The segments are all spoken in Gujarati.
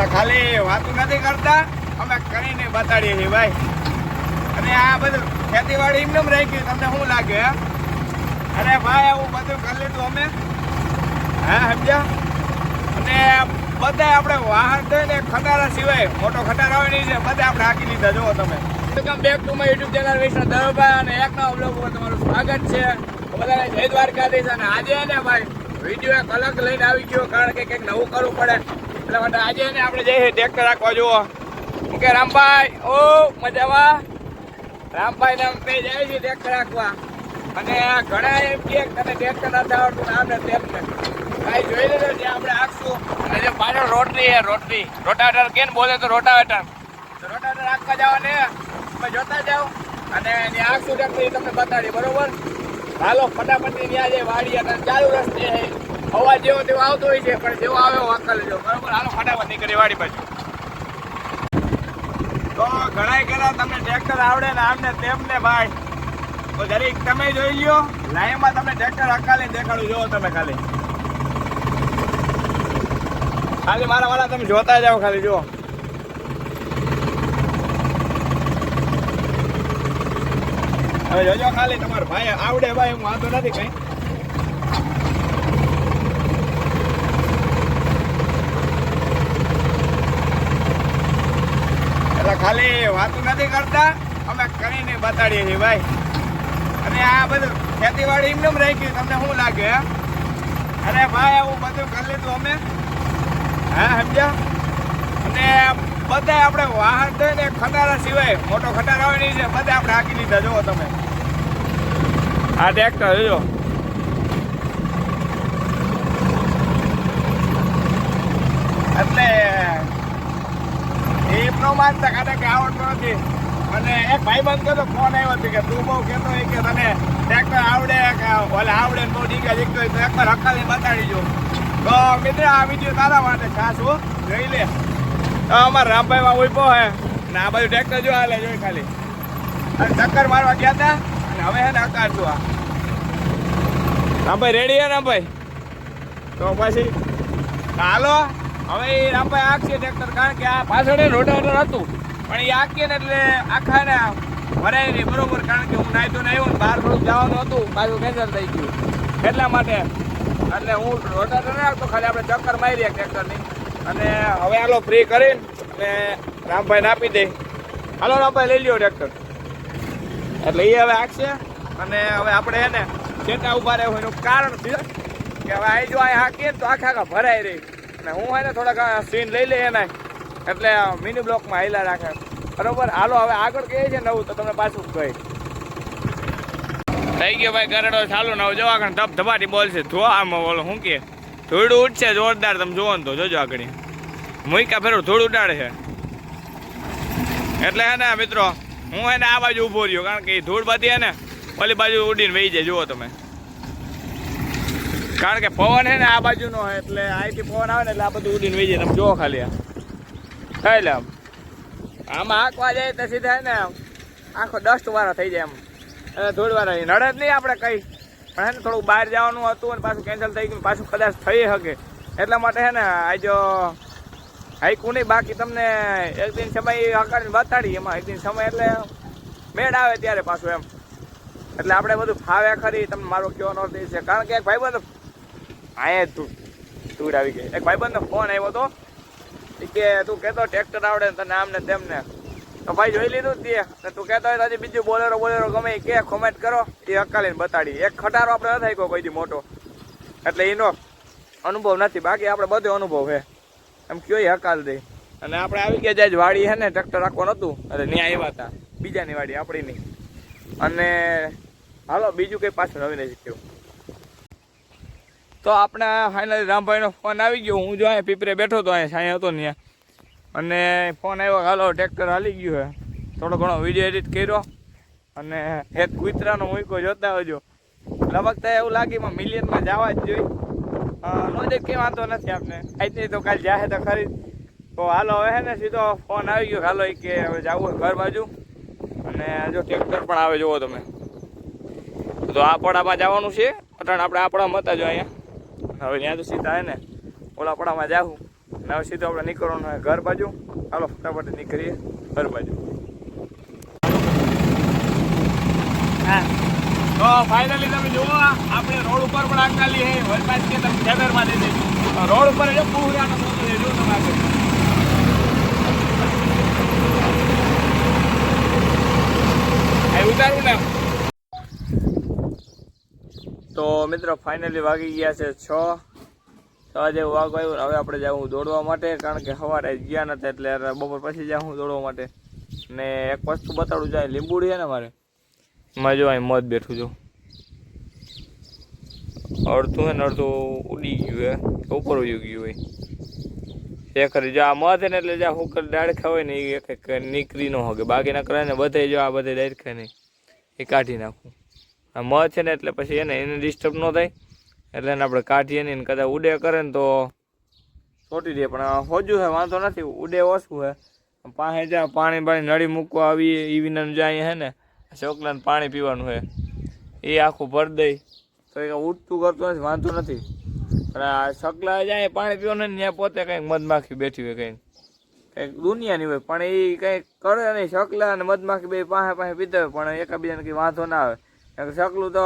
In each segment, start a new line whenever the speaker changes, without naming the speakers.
એટલે ખાલી વાતું નથી કરતા, અમે કરીને બતાડીએ છીએ ભાઈ. અને આ બધું ખેતીવાડી એમને રાખ્યું, તમને શું લાગે? અરે ભાઈ આવું બધું કરી લીધું અમે, હા સમજ્યા. અને બધા આપણે વાહન થઈને ખટારા સિવાય મોટો ખટારા હોય નહીં છે, બધા આપણે હાકી લીધા. જુઓ તમે. Welcome back to my YouTube channel Vishnu Dharobhai, અને એક નવા બ્લોગ ઉપર તમારું સ્વાગત છે. બધાને જય દ્વારકાધીશ. અને આજે ને ભાઈ વિડીયો એક અલગ લઈને આવી ગયો, કારણ કે કંઈક નવું કરવું પડે. એટલા માટે આજે ને આપણે જઈએ ટ્રેક્ટર રાખવા. જુઓ કે રામભાઈ, ઓ મજામાં? રામભાઈ નામ પે જાય છે ટ્રેક્ટર રાખવા. અને ઘણા એમ કે તને ટ્રેક્ટર નથી આવડતું આમ ને તેમને. ભાઈ જોઈ લેજો જે આપણે આખશું. અને જે પાછળ રોટરી હે, રોટાવેટર કેમ બોલે તો રોટાવેટર આખવા જાવ ને તમે જોતા જાઓ. અને એની આખશું ટ્રેક્ટર તમને બતાડી, બરોબર? હાલો ફટાફટ ત્યાં જાય વાડી, અને ચાલુ રસ્તે હવા જેવો તેવો આવતો હોય છે, પણ જેવો આવે વાંકા લેજો, બરોબર? હાલો ફટાફટ નીકળી વાડી બાજુ. તો ઘણા કહેલા તમને ટ્રેક્ટર આવડે ને આમને તેમને ભાઈ, તો જરીક તમે જોઈ લ્યો લાઈનમાં તમને ટ્રેક્ટર હકાલી દેખાડું. જોવો તમે ખાલી મારા વાળા તમે જોતા જાઓ ખાલી. જુઓ હવે જોજો ખાલી, તમારો ભાઈ આવડે ભાઈ, હું વાંધો નથી કઈ. એટલે ખાલી વાતું નથી કરતા, અમે કરીને બતાડીએ છીએ ભાઈ. અને આ બધું ખેતીવાડી એમને રાખ્યું, તમને શું લાગે? અરે ભાઈ આવું બધું કરી લીધું અમે, હા સમજ્યા. અને બધા આપણે વાહન થઈને ખટારા સિવાય મોટો ખટારા હોય નહીં છે, બધા આપણે હાકી લીધા. જુઓ તમે આ ટ્રેક્ટર જોજો. એટલે એ નો માનતા કાઢે કે આવડતો નથી. અને એક ભાઈબંધ કહેતો ફોન આવ્યો હતો કે તું બહુ કહેતો હોય કે તને ટ્રેક્ટર આવડે કે ઓલે આવડે ને બહુ ડીકા જીકતો હોય તો એકવાર હકાલી બતાડી જો. તો મિત્ર આ વિડીયો તારા માટે ખાસ હો, જોઈ લે. તો અમારા રામભાઈ માં ઉભો હે ને આ બધું ટ્રેક્ટર જો હાલે જોઈ ખાલી. અને ચક્કર મારવા ગયા હતા અને હવે હે ને હકારતું. આ રામભાઈ રેડી હે રામભાઈ? તો પછી હાલો હવે એ રામભાઈ આખશે ટ્રેક્ટર, કારણ કે આ પાછળ રોટાવેટર હતું પણ એ આખીએ ને એટલે આખા ને ભરાય નહીં, બરોબર? કારણ કે હું નાહી તો આવ્યો ને બહાર થોડુંક જવાનું હતું, પાછું કેન્સલ થઈ ગયું એટલા માટે. એટલે હું રોટાવેટર ના આવતો, ખાલી આપણે ચક્કર મારી ટ્રેક્ટરની. અને હવે હાલો ફ્રી કરીને અને રામભાઈને આપી દે. હાલો રામભાઈ લઈ લ્યો ટ્રેક્ટર. એટલે એ હવે આખશે. અને હવે આપણે એને ચેતા ઉભા રહેવું એનું કારણ છે કે હવે અહીં જો અહીં હાકીએ ને તો આખા ભરાઈ રહી. અને હું એને થોડાક સીન લઈ લઈએ એના, એટલે મિની બ્લોકમાં હાઈલા રાખે, બરોબર? હાલો હવે આગળ કહે છે નવું તો તમને પાછું કહી થઈ ગયો ભાઈ ગરડો ચાલુ. ને હવે જો આગળ ધબધબાટી બોલશે. જો આમ બોલો શું કે ધૂળ ઉઠશે જોરદાર, તમે જોવો ને તો જોજો આગળ મૂકા ફેરો ધૂળ ઉડાડે છે. એટલે હે ને મિત્રો હું એને આ બાજુ ઊભો રહ્યો, કારણ કે એ ધૂળ બધી હે ને ઓલી બાજુ ઉડીને વહી જાય. જુઓ તમે, કારણ કે પવન હે ને આ બાજુ નો હોય, એટલે અહીંથી પવન આવે ને એટલે આ બધું ઉડીને વહી જાય. તમે જુઓ ખાલી એટલે આમાં આંકવા જાય તો સીધા ને આખો ડસ્ટ વાળા થઈ જાય. એમ ધૂળ વાળા નડે જ નહીં આપણે કઈ, પણ હે ને થોડુંક બહાર જવાનું હતું અને પાછું કેન્સલ થઈ ગયું, પાછું કદાચ થઈ શકે એટલા માટે હે ને આજો હાઈકું નહીં. બાકી તમને એક દિન સમય હકાડીને બતાડી, એમાં એક દિન સમય એટલે મેળ આવે ત્યારે પાછું એમ. એટલે આપણે બધું ફાવે ખરી. તમને મારો કહેવાનો અર્થ એ છે, કારણ કે એક ભાઈબંધ અહીંયા ધૂળ આવી ગઈ. એક ભાઈબંધનો ફોન આવ્યો હતો કે તું કહેતો ટ્રેક્ટર આવડે ને તને આમ ને તેમને. તો ભાઈ જોઈ લીધું જ તે તું કહેતો હોય તો હજી બીજું બોલેરો ગમે એ કે કોમેન્ટ કરો, એ હકાલીને બતાડી. એક ખટારો આપણે ન થાય કોઈ દી મોટો, એટલે એનો અનુભવ નથી. બાકી આપણે બધો અનુભવ છે એમ કયો એ હકાલ દે. અને આપણે આવી ગયા જાય વાડી છે ને ટ્રેક્ટર રાખવાનું હતું, એટલે ત્યાં આવ્યા હતા બીજાની વાડી આપણી નહીં. અને હાલો બીજું કંઈ પાછું નવી નથી થયું. તો આપણે ફાઇનલી રામભાઈનો ફોન આવી ગયો. હું જો અહીંયા પીપરે બેઠો હતો, અહીંયા સાંઈ હતો ત્યાં, અને ફોન આવ્યો હાલો ટ્રેક્ટર હાલી ગયું છે. થોડો ઘણો વિડીયો એડિટ કર્યો અને એક કૂતરાનો મૂકો જોતા હોજો. લગભગ એવું લાગીમાં મિલિયનમાં જવા જ જોઈએ. નોંધે કંઈ વાંધો નથી આપણે, આજની તો કાલે જાહે તો ખરી. તો હાલો હવે હે ને સીધો ફોન આવી ગયો. હાલો કે હવે જવું ઘર બાજુ. અને જો ટ્રેક્ટર પણ આવે જુઓ તમે. તો આ પડામાં જવાનું છે. અટાણ આપણે આપણામાં હતા જો અહીંયા, હવે ત્યાં તો સીધા હે ને ઓલા પડામાં જાવું. હવે સીધું આપણે નીકળવાનું હોય ઘર બાજુ. હાલો ફટાફટ નીકળીએ ઘર બાજુ. હા તો ફાઇનલી તમે જુઓ આપણે રોડ ઉપર પણ આંકાલી હે વરસાદ કે તમે ખેતરમાં દે રોડ ઉપર જો પૂરાનો ફોટો છે જો તમે આગળ આ ઉતારું ને. તો મિત્રો ફાઇનલી વાગી ગયા છે 6 જેવું વાગ આવ્યું. હવે આપણે જાઉં દોડવા માટે કારણ કે સવારે ગયા નતા એટલે બપોર પછી જાઉં દોડવા માટે. ને એક વસ્તુ બતાડું જાય લીંબુડી છે ને મારે એમાં જો અહીં મધ બેઠું છું અડધું હે ને અડધું ઉડી ગયું હે ઉપર ઉડી ગયું હોય એ ખરી. જો આ મધ ને એટલે જ્યાં હુકર ડાળખા હોય ને એ નીકળી ન હોગે બાકી ના કરે ને બધે જો આ બધે ડાળખા નહીં એ કાઢી નાખું. આ મધ છે ને એટલે પછી એને ડિસ્ટર્બ ન થાય એટલે એને આપણે કાઢીએ નહીં ને કદાચ ઉડે કરે ને તો છોટી દે. પણ હોજું છે વાંધો નથી ઉડે ઓછું હે. પાસે જ્યાં પાણી નળી મૂકવા આવી એ વિના જ્યાં અહીંયા હે ને ચોકલાને પાણી પીવાનું છે એ આખું ભરી દઈ તો એ ઉઠતું કરતું નથી વાંધો નથી. પણ આ શકલા જાય પાણી પીવાનું ને ત્યાં પોતે કંઈક મધમાખી બેઠી હોય કંઈક દુનિયાની હોય પણ એ કંઈક કરે નહીં. શકલા અને મધમાખી બે પાસે પીતા હોય પણ એકાબીજાને કંઈ વાંધો ના આવે. શકલું તો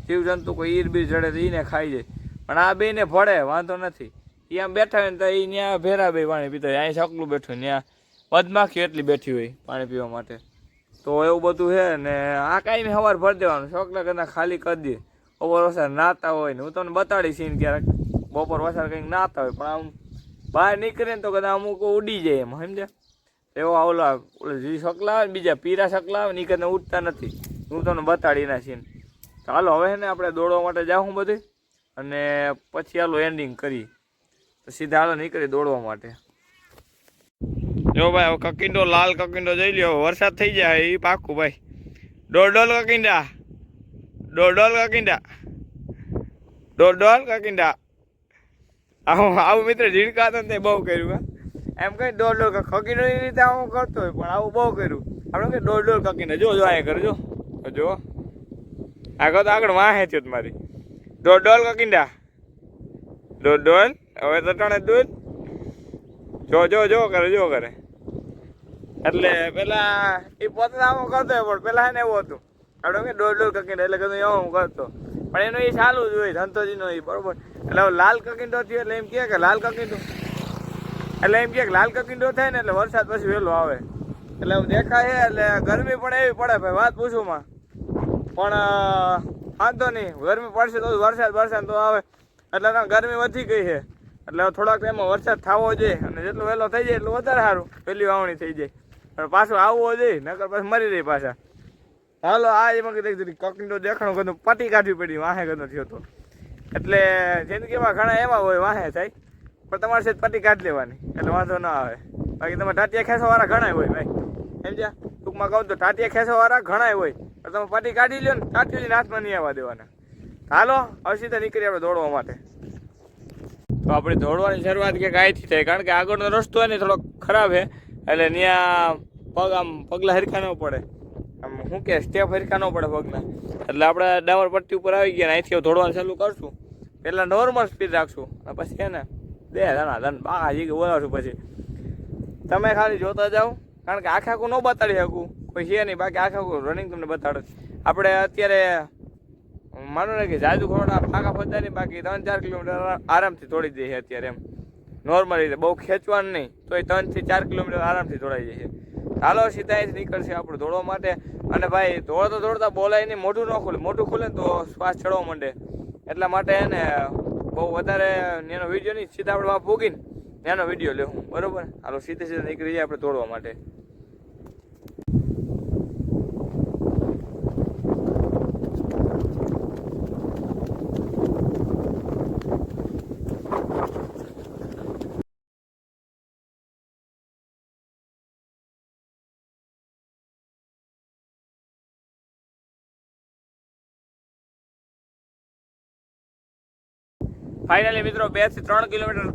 જીવજંતુ કોઈ ઈર બીર જડે તો એને ખાઈ જાય પણ આ બેને ભળે વાંધો નથી. એ આમ બેઠા હોય ને તો એ ત્યાં ભેરા બે પાણી પીતા હોય અહીં શકલું બેઠું ત્યાં મધમાખી એટલી બેઠી હોય પાણી પીવા માટે. તો એવું બધું છે ને આ કાંઈ મેં સવાર ભરી દેવાનું શકલા કરતાં ખાલી કરી દે. બપોર વસાર નાતા હોય ને હું તમને બતાડીશ ને ક્યારેક બપોર વસાર કંઈક નાતા હોય પણ આમ બહાર નીકળે ને તો કદાચ અમુક ઉડી જાય એમ સમજ્યા. એવો ઓલા જે શકલા આવે ને બીજા પીરા શકલા આવે ને એ કદાચ ઉડતા નથી હું તમને બતાડી ના સીન. ચાલો હવે ને આપણે દોડવા માટે જાઉં બધું અને પછી હાલો એન્ડિંગ કરી તો સીધા હાલો નીકળી દોડવા માટે. જો ભાઈ હવે કકિંડો લાલ કકિંડો જઈ લ્યો વરસાદ થઈ જાય એ પાકું ભાઈ. ડોલ કકિંડા ડોલ કકિંડા ડોલ કકિંડા આવું મિત્ર ઝીણકા હતા ને બહુ કર્યું એમ કઈ ડોલ કકિંડો એ રીતે આવું કરતો હોય પણ આવું બહુ કર્યું આપણે કઈ ડોલ કકિંડા જો અહીંયા કરજો જો આગળ તો આગળ વાહે છે મારી ડોલ કકિંડા ડોલ હવે તો ટણે દૂધ જો કરે એટલે પેલા એ પોતે આવું કરતો હોય પણ પેલા ને એવું હતું આપણે કે ડોલ કકિંડા એટલે કીધું એવું કરતો પણ એનો એ ચાલુ જ હોય ધંધોજીનો એ બરોબર. એટલે લાલ કકિંડો થયો એટલે એમ કે લાલ કકિંડો એટલે એમ કે લાલ કકિંડો થાય ને એટલે વરસાદ પછી વહેલો આવે એટલે એવું દેખાય એટલે ગરમી પણ એવી પડે ભાઈ વાત પૂછું માં પણ વાંધો નહીં ગરમી પડશે તો વરસાદ તો આવે એટલે ગરમી વધી ગઈ છે એટલે થોડાક ટાઈમમાં વરસાદ થવો જોઈએ અને જેટલો વહેલો થઈ જાય એટલું વધારે સારું પહેલી વાવણી થઈ જાય પણ પાછું આવવો જોઈએ નકર પછી મરી રહી પાછા. હાલો આ એમાં કીધું કકિંડો દેખાણું કીધું પટી કાઢવી પડી વાહે કીધું થયો હતો એટલે જિંદગીમાં ઘણા એવા હોય વાહે થાય પણ તમારે છે પટી કાઢી લેવાની એટલે વાંધો ના આવે. બાકી તમે ટાટિયા ખેંચવાવાળા ઘણા હોય ભાઈ સમજ્યા ટૂંકમાં કહું તો ટાટિયા ખેંચવાવાળા ઘણા હોય તો તમે પટી કાઢી લો ને ટાટિયાની હાથમાં નહીં આવવા દેવાના. હાલો હવે સીધા નીકળી આપણે દોડવા માટે. તો આપણે દોડવાની શરૂઆત ક્યાંક અહીંથી થાય કારણ કે આગળનો રસ્તો હોય ને થોડોક ખરાબ છે એટલે ત્યાં પગલા હરખા ન પડે આમ શું કે સ્ટેપ હરખા ન પડે પગના એટલે આપણે ડામર પટ્ટી ઉપર આવી ગયા ને અહીંથી દોડવાનું ચાલુ કરશું. પહેલાં નોર્મલ સ્પીડ રાખશું અને પછી છે ને 2 જણા બા હજી બોલાવશું પછી તમે ખાલી જોતા જાઓ કારણ કે આખું ન બતાડી શકું કોઈ છે નહીં બાકી આખું રનિંગ તમને બતાડે. આપણે અત્યારે માનો ને કે જાજુ ખોડા ફાંકા ફરતા નહીં બાકી 3-4 કિલોમીટર આરામથી દોડી દઈએ અત્યારે એમ નોર્મલ રીતે બહુ ખેંચવાનું નહીં તો એ 3 થી 4 કિલોમીટર આરામથી દોડાઈ જઈએ. ચાલો સીધા અહીંથી નીકળશે આપણે દોડવા માટે. અને ભાઈ દોડતા બોલાય નહીં મોઢું ન ખુલે મોઢું ખુલે તો શ્વાસ ચડવા માંડે એટલા માટે એને બહુ વધારે એનો વિડીયો નહીં સીધા આપણે વાપ ભૂગીને એનો વિડીયો લેવું બરોબર. હાલો સીધે નીકળી જાય આપણે દોડવા માટે. ફાઇનલી મિત્રો 2 થી 3 કિલોમીટર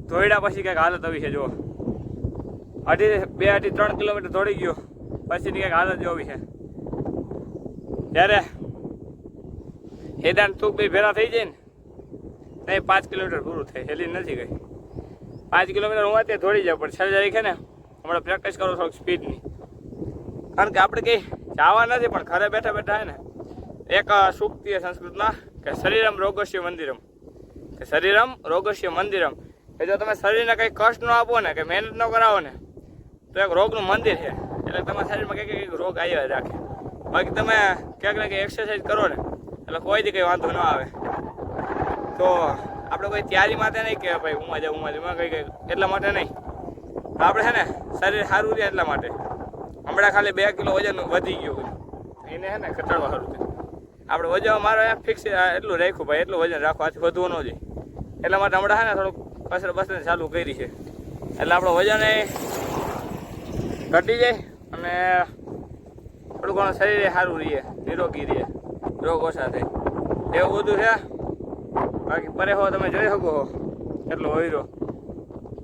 દોડ્યા પછી કંઈક હાલત આવી છે. જો 2-3 કિલોમીટર દોડી ગયો પછી કંઈક હાલત જોવી છે. જ્યારે હેદાન તું બે ભેરા થઈ જાય ને ત્યાં 5 કિલોમીટર પૂરું થાય હેલી નથી ગઈ 5 કિલોમીટર હું અત્યારે દોડી જાઉં, પણ છેલ્લે જઈ છે ને હમણાં પ્રેક્ટિસ કરો થોડીક સ્પીડની. કારણ કે આપણે કંઈ જવા નથી, પણ ઘરે બેઠા બેઠા હે ને એક સૂક્તિ છે સંસ્કૃતમાં કે શરીરમ રોગસ્ય મંદિરમ, કે શરીરમ રોગસ્ય મંદિરમ, કે જો તમે શરીરને કંઈ કષ્ટ ન આપો ને, કે મહેનત ન કરાવો ને, તો એક રોગનું મંદિર છે. એટલે તમારા શરીરમાં કંઈક રોગ આવ્યા રાખે. બાકી તમે ક્યાંક ને કંઈક એક્સરસાઇઝ કરો ને એટલે કોઈથી કંઈ વાંધો ન આવે. તો આપણે કોઈ તૈયારી માટે નહીં કે ભાઈ ઉમાં જાઉં કંઈ એટલા માટે નહીં. આપણે છે ને શરીર સારું રહે એટલા માટે. હમણાં ખાલી 2 કિલો વજન વધી ગયું, એને છે ને ઘટાડવા સારું છે. આપણે વજન મારો ફિક્સ એટલું રાખ્યું ભાઈ, એટલું વજન રાખો, આથી વધવું ન જોઈએ. એટલા માટે હમણાં છે ને થોડુંક કસરત બસરત ચાલુ કરી છે, એટલે આપણું વજન એ ઘટી જાય અને થોડું ઘણું શરીર સારું રહે, નિરોગી રહે, રોગ ઓછા થાય, એવું બધું છે. બાકી પરે હો તમે જોઈ શકો એટલો હોય.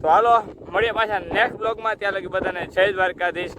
તો હાલો મળીએ પાછા નેક્સ્ટ બ્લોગમાં. ત્યાં લગી બધાને જય દ્વારકાધીશ,